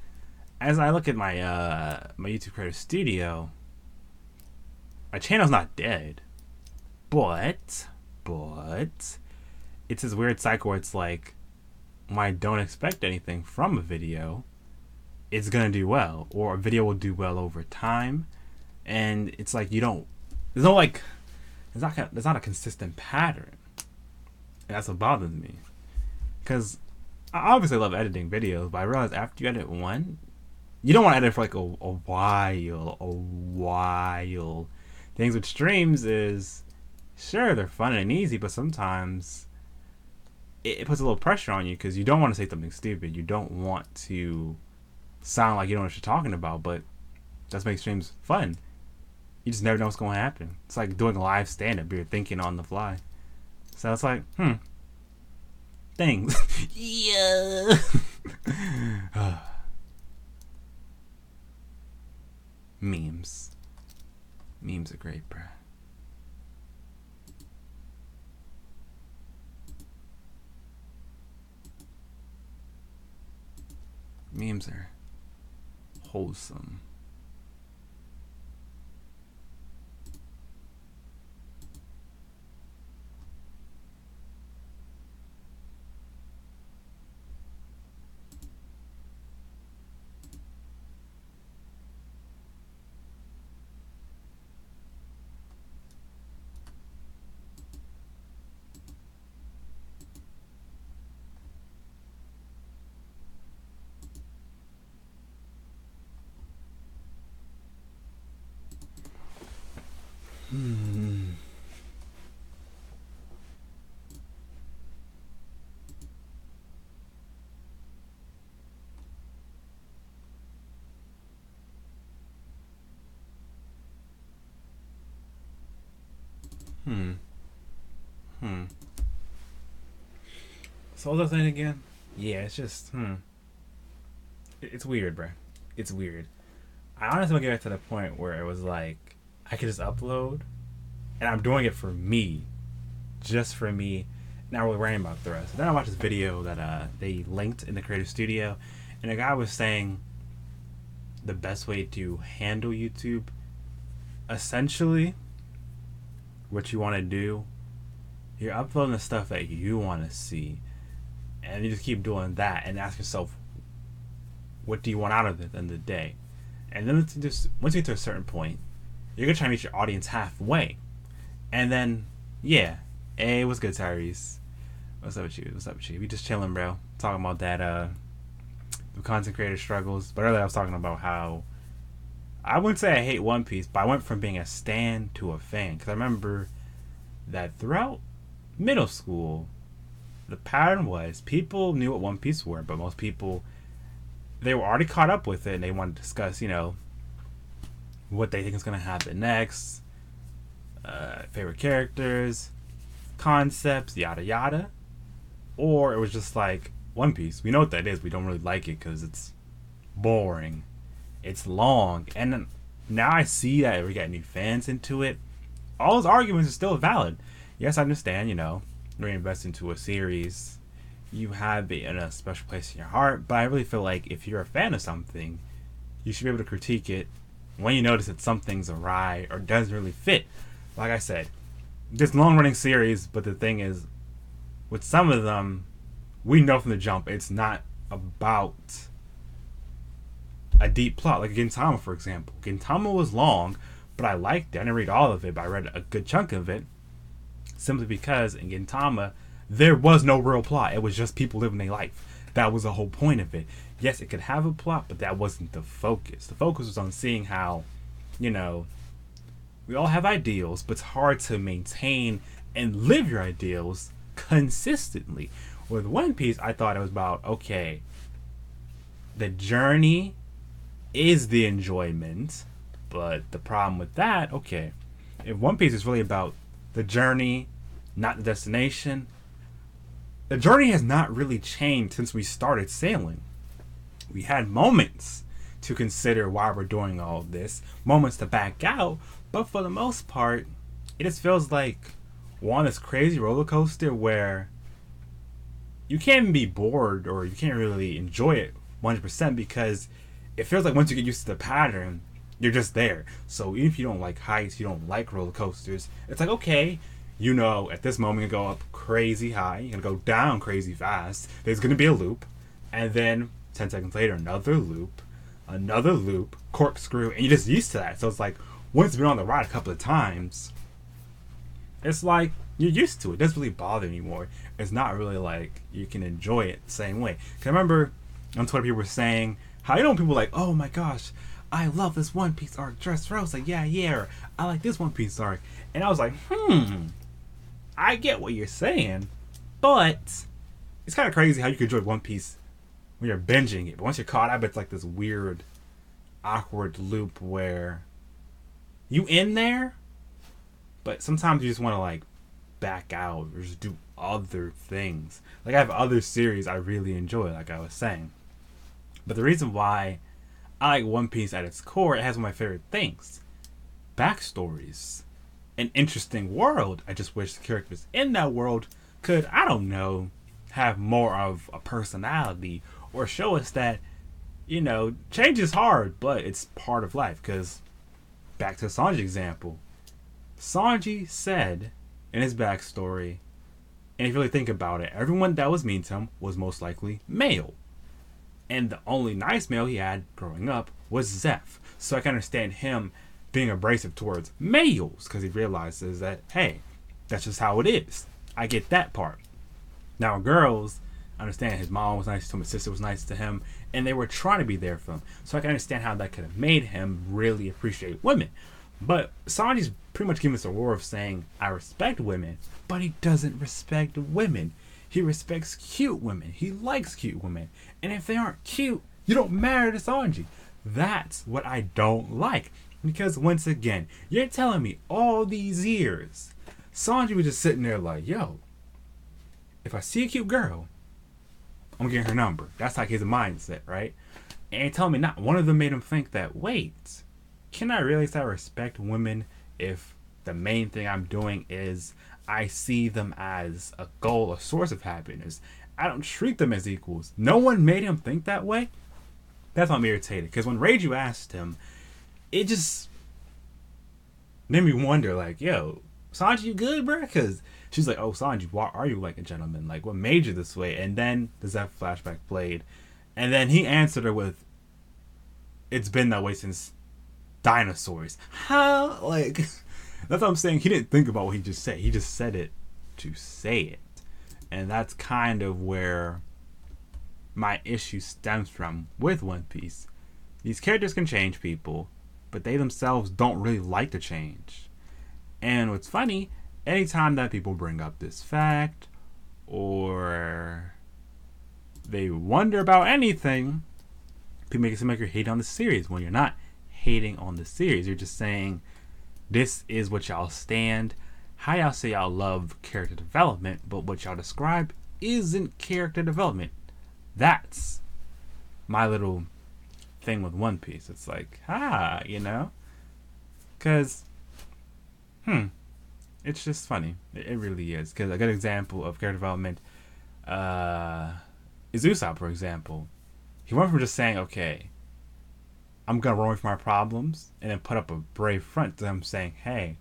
as I look at my my YouTube Creator Studio, my channel's not dead, but it's this weird cycle where it's like when I don't expect anything from a video, it's gonna do well, or a video will do well over time, and it's like you don't. There's no like, there's not a consistent pattern, and that's what bothers me. Because I obviously love editing videos, but I realize after you edit one, you don't want to edit for like a while. Things with streams is, sure, they're fun and easy, but sometimes it puts a little pressure on you because you don't want to say something stupid. You don't want to sound like you don't know what you're talking about, but that's makes streams fun. You just never know what's going to happen. It's like doing a live stand-up. You're thinking on the fly. So it's like, things. Yeah. Memes. Memes are great, bruh. Memes are wholesome. So what was I saying again? Yeah, it's just it's weird, bro. It's weird. I honestly want to get back to the point where it was like I could just upload, and I'm doing it for me, just for me, not really worrying about the rest. Then I watched this video that they linked in the Creator Studio, and a guy was saying the best way to handle YouTube. Essentially, what you want to do, you're uploading the stuff that you want to see, and you just keep doing that and ask yourself, what do you want out of it at the end of the day? And then once you get to a certain point, you're gonna try to meet your audience halfway, and then hey, what's good, Tyrese? What's up with you? What's up with you? We just chilling, bro. Talking about that the content creator struggles. But earlier I was talking about how I wouldn't say I hate One Piece, but I went from being a stan to a fan. Because I remember that throughout middle school, the pattern was people knew what One Piece were, but most people, they were already caught up with it, and they wanted to discuss, what they think is going to happen next, favorite characters, concepts, yada yada. Or it was just like, One Piece, we know what that is, we don't really like it because it's boring, it's long. And now I see that we got new fans into it. All those arguments are still valid. Yes, I understand, reinvest into a series, you have it in a special place in your heart, but I really feel like if you're a fan of something, you should be able to critique it when you notice that something's awry or doesn't really fit. Like I said, this long-running series, but the thing is, with some of them, we know from the jump it's not about a deep plot. Like Gintama, for example. Gintama was long, but I liked it. I didn't read all of it, but I read a good chunk of it, simply because in Gintama, there was no real plot. It was just people living their life. That was the whole point of it. Yes, it could have a plot, but that wasn't the focus. The focus was on seeing how, we all have ideals, but it's hard to maintain and live your ideals consistently. With One Piece, I thought it was about, okay, the journey is the enjoyment, but the problem with that, okay, if One Piece is really about the journey, not the destination, the journey has not really changed since we started sailing. We had moments to consider why we're doing all of this, moments to back out, but for the most part, it just feels like we're on this crazy roller coaster where you can't even be bored or you can't really enjoy it 100% because it feels like once you get used to the pattern, you're just there. So even if you don't like heights, you don't like roller coasters, it's like, okay, you know, at this moment, you're going to go up crazy high, you're going to go down crazy fast, there's going to be a loop, and then 10 seconds later, another loop, corkscrew, and you're just used to that. So it's like, once you've been on the ride a couple of times, it's like, you're used to it. It doesn't really bother you anymore. It's not really like you can enjoy it the same way. Because I remember on Twitter people were saying, how you know people were like, oh my gosh, I love this One Piece arc, Dressrosa, like, yeah, or I like this One Piece arc. And I was like, I get what you're saying, but it's kind of crazy how you can enjoy One Piece when you're binging it. But once you're caught up, it's like this weird, awkward loop where you in there, but sometimes you just want to like back out or just do other things. Like I have other series I really enjoy, like I was saying. But the reason why I like One Piece at its core, it has one of my favorite things. Backstories. An interesting world. I just wish the characters in that world could, I don't know, have more of a personality or show us that, you know, change is hard, but it's part of life. Because, back to Sanji example, Sanji said in his backstory, and if you really think about it, everyone that was mean to him was most likely male. And the only nice male he had growing up was Zeph. So I can understand him being abrasive towards males because he realizes that, hey, that's just how it is. I get that part. Now, girls, I understand his mom was nice to him, his sister was nice to him, and they were trying to be there for him. So I can understand how that could have made him really appreciate women. But Sanji's pretty much giving us a roar of saying, I respect women, but he doesn't respect women. He respects cute women. He likes cute women. And if they aren't cute, you don't matter to Sanji. That's what I don't like. Because once again, you're telling me all these years, Sanji was just sitting there like, yo, if I see a cute girl, I'm getting her number. That's like his mindset, right? And you're telling me not one of them made him think that, wait, can I really say I respect women if the main thing I'm doing is I see them as a goal, a source of happiness. I don't treat them as equals. No one made him think that way. That's why I'm irritated. Because when Reiju asked him, it just made me wonder, like, yo, Sanji, you good, bro? Because she's like, oh, Sanji, why are you like a gentleman? Like, what made you this way? And then the Zeph flashback played. And then he answered her with, it's been that way since dinosaurs. How? Like, that's what I'm saying. He didn't think about what he just said. He just said it to say it. And that's kind of where my issue stems from with One Piece. These characters can change people, but they themselves don't really like to change. And what's funny, anytime that people bring up this fact or they wonder about anything, people make it seem like you're hating on the series when you're not hating on the series. You're just saying, this is what y'all stand. How y'all say y'all love character development, but what y'all describe isn't character development. That's my little thing with One Piece. It's like, you know? Because, it's just funny. It really is. Because a good example of character development is Usopp, for example. He went from just saying, okay, I'm going to run away from my problems and then put up a brave front to them saying, hey,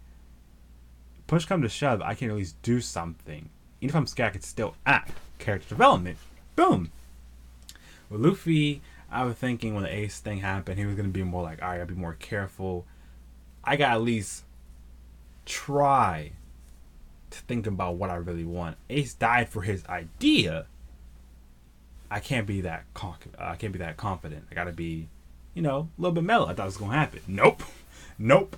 push come to shove, I can at least do something. Even if I'm scared, I can still act. Character development. Boom. With Luffy, I was thinking when the Ace thing happened, he was going to be more like, alright, I'll be more careful. I got to at least try to think about what I really want. Ace died for his idea. I can't be that confident. I got to be, you know, a little bit mellow. I thought it was going to happen. Nope.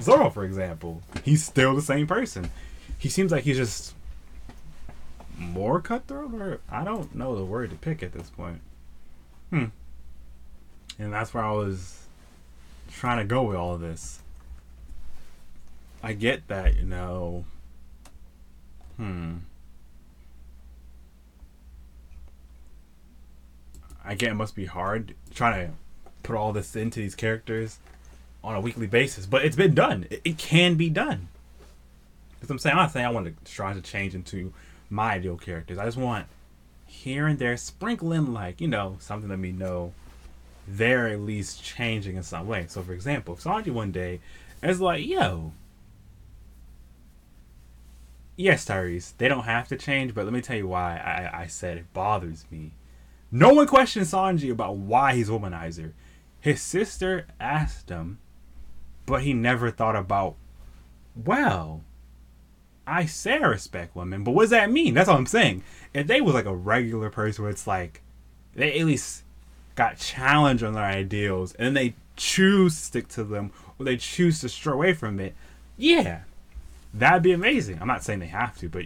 Zoro, for example, he's still the same person. He seems like he's just more cutthroat, or I don't know the word to pick at this point. And that's where I was trying to go with all of this. I get that, you know. I get it must be hard trying to put all this into these characters on a weekly basis, but it's been done. It can be done. Because I'm not saying I want to try to change into my ideal characters. I just want here and there sprinkle in, like, something that we know they're at least changing in some way. So for example, if Sanji one day is like, yo, yes, Tyrese, they don't have to change, but let me tell you why I said it bothers me. No one questions Sanji about why he's a womanizer. His sister asked him, but he never thought about, well, I say I respect women, but what does that mean? That's all I'm saying. If they was like a regular person where it's like, they at least got challenged on their ideals, and then they choose to stick to them, or they choose to stray away from it, yeah, that'd be amazing. I'm not saying they have to, but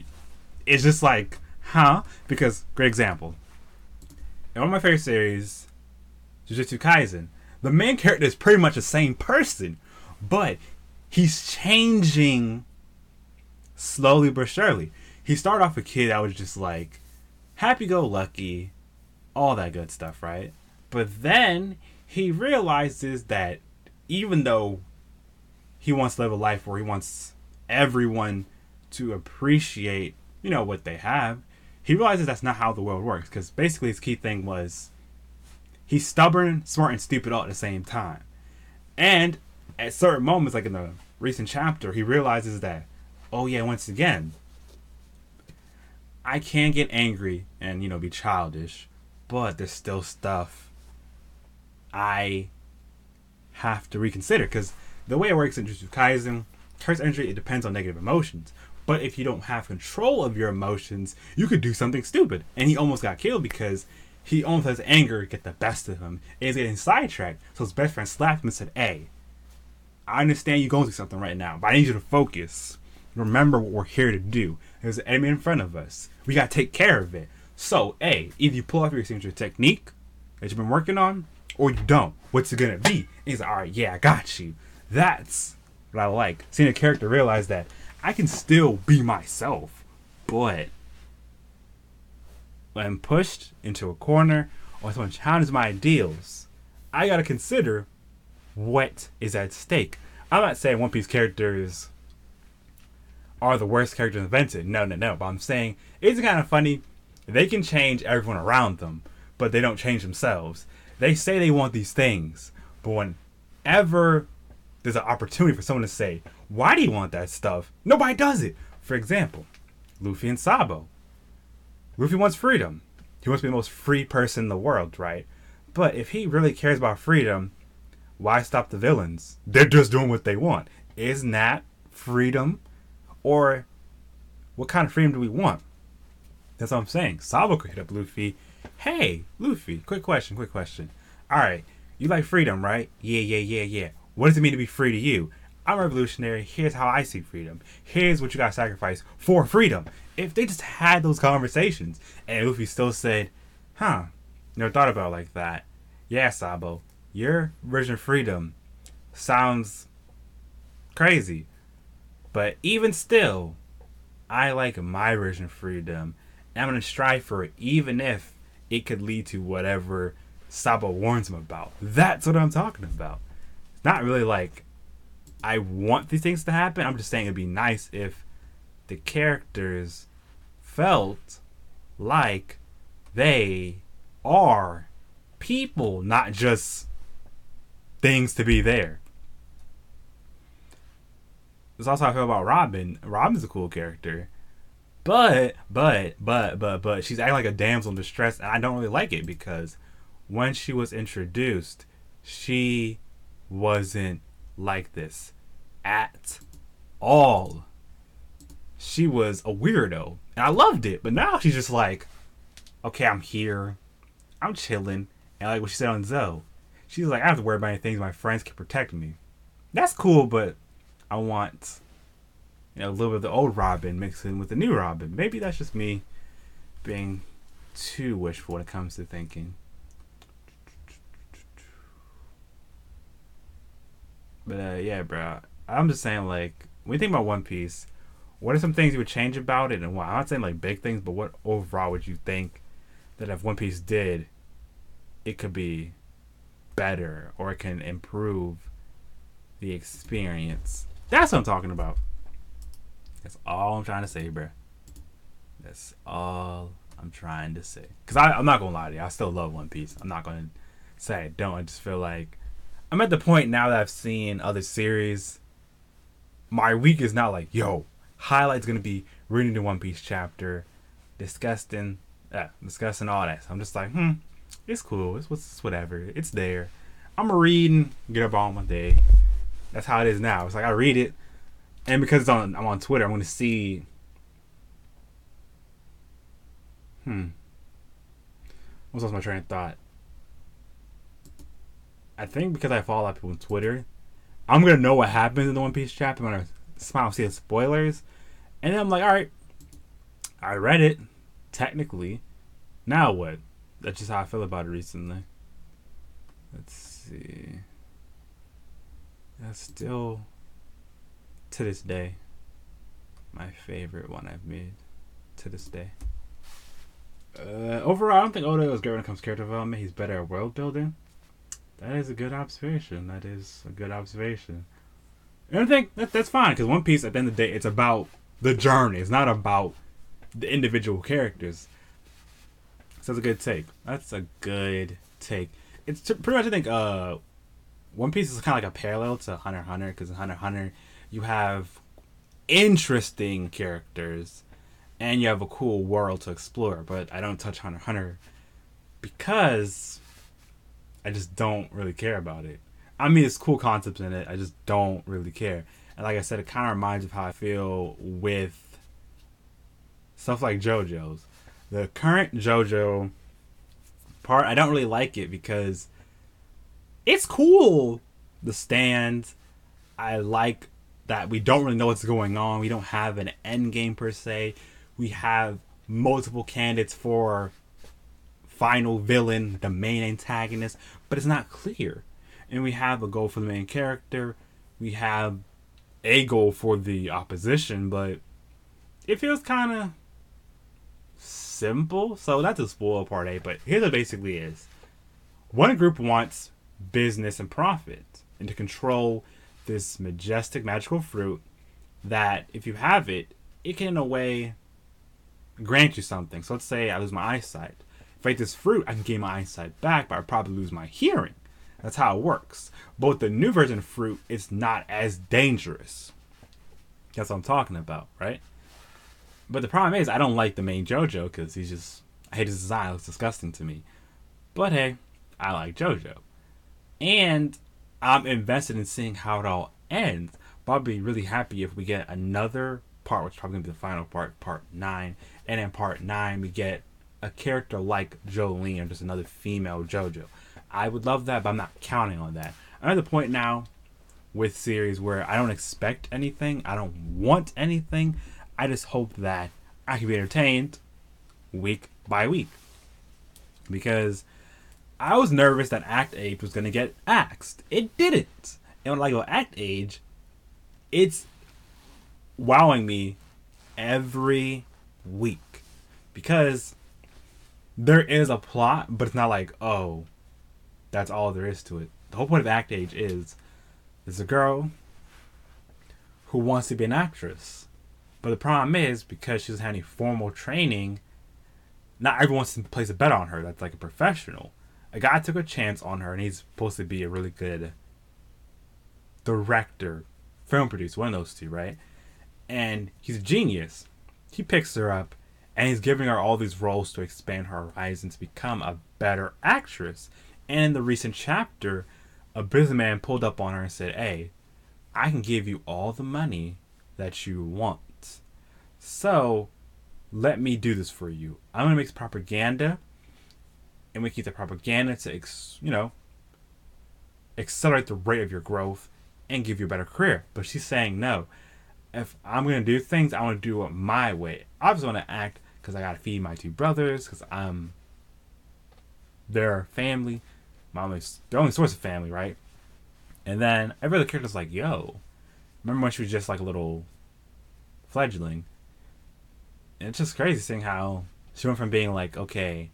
it's just like, huh? Because, great example. In one of my favorite series, Jujutsu Kaisen, the main character is pretty much the same person, but he's changing slowly but surely. He started off a kid that was just like happy-go-lucky, all that good stuff, right? But then he realizes that even though he wants to live a life where he wants everyone to appreciate, what they have, he realizes that's not how the world works. Because basically his key thing was he's stubborn, smart, and stupid all at the same time. And at certain moments, like in the recent chapter, he realizes that, oh yeah, once again, I can get angry and, be childish, but there's still stuff I have to reconsider. Because the way it works in Jujutsu Kaisen, curse energy, it depends on negative emotions. But if you don't have control of your emotions, you could do something stupid. And he almost got killed because he almost let his anger get the best of him. And he's getting sidetracked. So his best friend slapped him and said, hey, I understand you're going through something right now, but I need you to focus. Remember what we're here to do. There's an enemy in front of us. We got to take care of it. So, hey, either you pull off your signature technique that you've been working on, or you don't. What's it going to be? And he's like, all right, yeah, I got you. That's what I like. Seeing a character realize that I can still be myself, but when I'm pushed into a corner or someone challenges my ideals, I got to consider what is at stake. I'm not saying One Piece characters are the worst characters invented. No. But I'm saying it's kind of funny. They can change everyone around them, but they don't change themselves. They say they want these things, but whenever there's an opportunity for someone to say, why do you want that stuff? Nobody does it. For example, Luffy and Sabo. Luffy wants freedom. He wants to be the most free person in the world, right? But if he really cares about freedom, why stop the villains? They're just doing what they want. Isn't that freedom? Or what kind of freedom do we want? That's what I'm saying. Sabo could hit up Luffy. Hey, Luffy, quick question. Alright, you like freedom, right? Yeah. What does it mean to be free to you? I'm a revolutionary. Here's how I see freedom. Here's what you gotta sacrifice for freedom. If they just had those conversations and Luffy still said, never thought about it like that. Yeah, Sabo, your version of freedom sounds crazy. But even still, I like my version of freedom. And I'm going to strive for it, even if it could lead to whatever Sabo warns him about. That's what I'm talking about. It's not really like I want these things to happen. I'm just saying it'd be nice if the characters felt like they are people, not just things to be there. That's also how I feel about Robin. Robin's a cool character. But she's acting like a damsel in distress, and I don't really like it because when she was introduced, she wasn't like this at all. She was a weirdo, and I loved it. But now she's just like, okay, I'm here, I'm chilling, and like what she said on Zoe, she's like, I don't have to worry about anything. My friends can protect me. That's cool, but I want a little bit of the old Robin mixed in with the new Robin. Maybe that's just me being too wishful when it comes to thinking. But yeah, bro, I'm just saying, like, when you think about One Piece, what are some things you would change about it, and why? I'm not saying like big things, but what overall would you think that if One Piece did it could be better or it can improve the experience. That's what I'm talking about. That's all I'm trying to say, bro. That's all I'm trying to say. Because I'm not going to lie to you. I still love One Piece. I'm not going to say I don't. I just feel like I'm at the point now that I've seen other series. My week is not like, yo, highlight's going to be reading the One Piece chapter, discussing all that. So I'm just like, it's cool. It's whatever. It's there. I'm going to read and get up on my day. That's how it is now. It's like I read it, and because I'm on Twitter, I'm going to see. What's else my train of thought? I think because I follow a lot of people on Twitter, I'm going to know what happens in the One Piece chapter. I'm going to smile and see the spoilers. And then I'm like, alright, I read it, technically. Now what? That's just how I feel about it recently. Let's see. That's still, to this day, my favorite one I've made. To this day. Overall, I don't think Oda is great when it comes to character development. He's better at world building. That is a good observation. And I think that's fine, because One Piece, at the end of the day, it's about the journey. It's not about the individual characters. So that's a good take. It's pretty much, I think, One Piece is kind of like a parallel to Hunter x Hunter, because in Hunter x Hunter, you have interesting characters, and you have a cool world to explore. But I don't touch Hunter x Hunter because I just don't really care about it. I mean, there's cool concepts in it. I just don't really care. And like I said, it kind of reminds me of how I feel with stuff like JoJo's. The current JoJo part, I don't really like it because it's cool. The stand, I like that we don't really know what's going on. We don't have an end game per se. We have multiple candidates for final villain, the main antagonist, but it's not clear. And we have a goal for the main character. We have a goal for the opposition, but it feels kind of simple. So that's a spoil part A, but here's what it basically is. One group wants business and profit, and to control this majestic magical fruit that if you have it, it can in a way grant you something. So let's say I lose my eyesight. If I eat this fruit, I can gain my eyesight back, but I probably lose my hearing. That's how it works. But with the new version of fruit, it's not as dangerous. That's what I'm talking about, right? But the problem is, I don't like the main JoJo because I hate his design. It looks disgusting to me. But hey, I like JoJo. And I'm invested in seeing how it all ends. But I'll be really happy if we get another part, which is probably going to be the final part, part 9. And in part 9, we get a character like Jolene, or just another female JoJo. I would love that, but I'm not counting on that. I'm at the point now with series where I don't expect anything. I don't want anything. I just hope that I can be entertained week by week. Because I was nervous that Act Age was going to get axed. It didn't. And when I go Act Age, it's wowing me every week. Because there is a plot, but it's not like, oh, that's all there is to it. The whole point of Act Age is there's a girl who wants to be an actress. But the problem is, because she doesn't have any formal training, not everyone wants to place a bet on her that's like a professional. A guy took a chance on her, and he's supposed to be a really good director, film producer, one of those two, right? And he's a genius. He picks her up, and he's giving her all these roles to expand her horizons, to become a better actress. And in the recent chapter, a businessman pulled up on her and said, hey, I can give you all the money that you want. So, let me do this for you. I'm going to make propaganda, and we keep the propaganda to, accelerate the rate of your growth and give you a better career. But she's saying no. If I'm going to do things, I want to do it my way. I just want to act because I got to feed my 2 brothers, because I'm their family. Their only source of family, right? And then every other character's like, yo, remember when she was just like a little fledgling? And it's just crazy seeing how she went from being like, okay,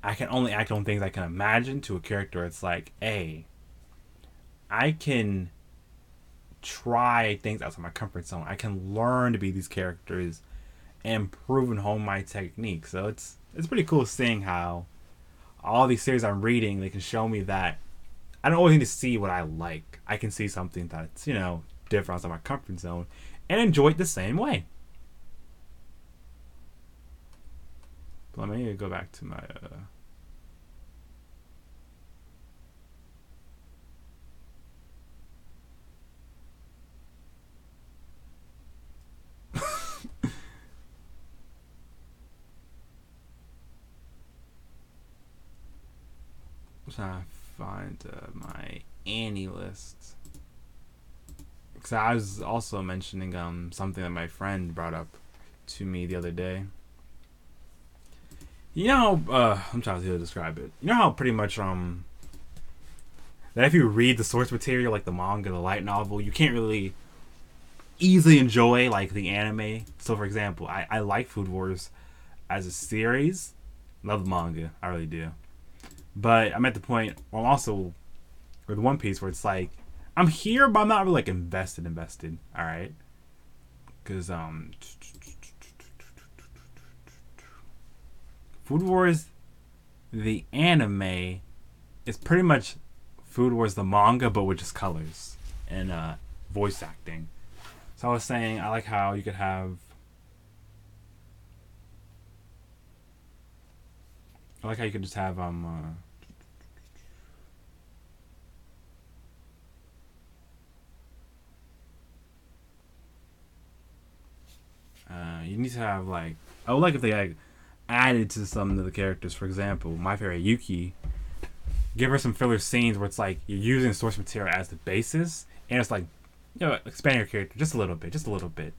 I can only act on things I can imagine, to a character it's like, hey, I can try things outside my comfort zone. I can learn to be these characters and improve and hone my technique. So it's pretty cool seeing how all these series I'm reading, they can show me that I don't always need to see what I like. I can see something that's, different outside my comfort zone and enjoy it the same way. But let me go back to my I'm trying to find my Annie list. Because I was also mentioning something that my friend brought up to me the other day. I'm trying to describe it. You know how pretty much that if you read the source material, like the manga, the light novel, you can't really easily enjoy like the anime. So for example, I like Food Wars as a series. Love the manga, I really do. But I'm at the point where I'm also with One Piece where it's like I'm here, but I'm not really like invested. All right, because Food Wars, the anime, is pretty much Food Wars the manga, but with just colors and voice acting. So I was saying I like how you could have. I like how you could just have you need to have like I would like if they like added to some of the characters. For example, my favorite Yuki. Give her some filler scenes where it's like you're using source material as the basis, and it's like expand your character just a little bit,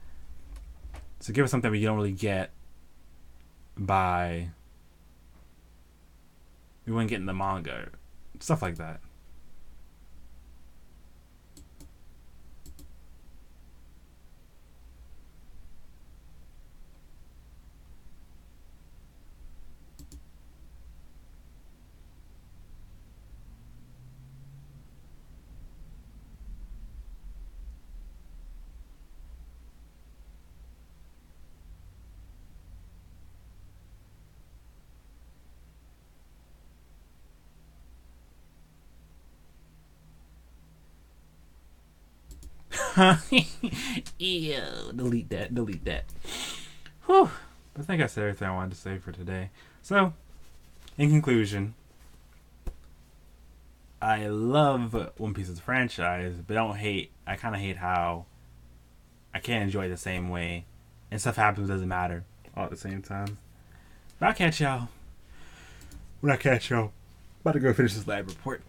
So give her something that you don't really get by you wouldn't get in the manga, stuff like that. Ew, delete that. Whew. I think I said everything I wanted to say for today. So, in conclusion, I love One Piece as a franchise, but I kind of hate how I can't enjoy it the same way, and stuff happens doesn't matter all at the same time. But I'll catch y'all when I catch y'all. About to go finish this lab report.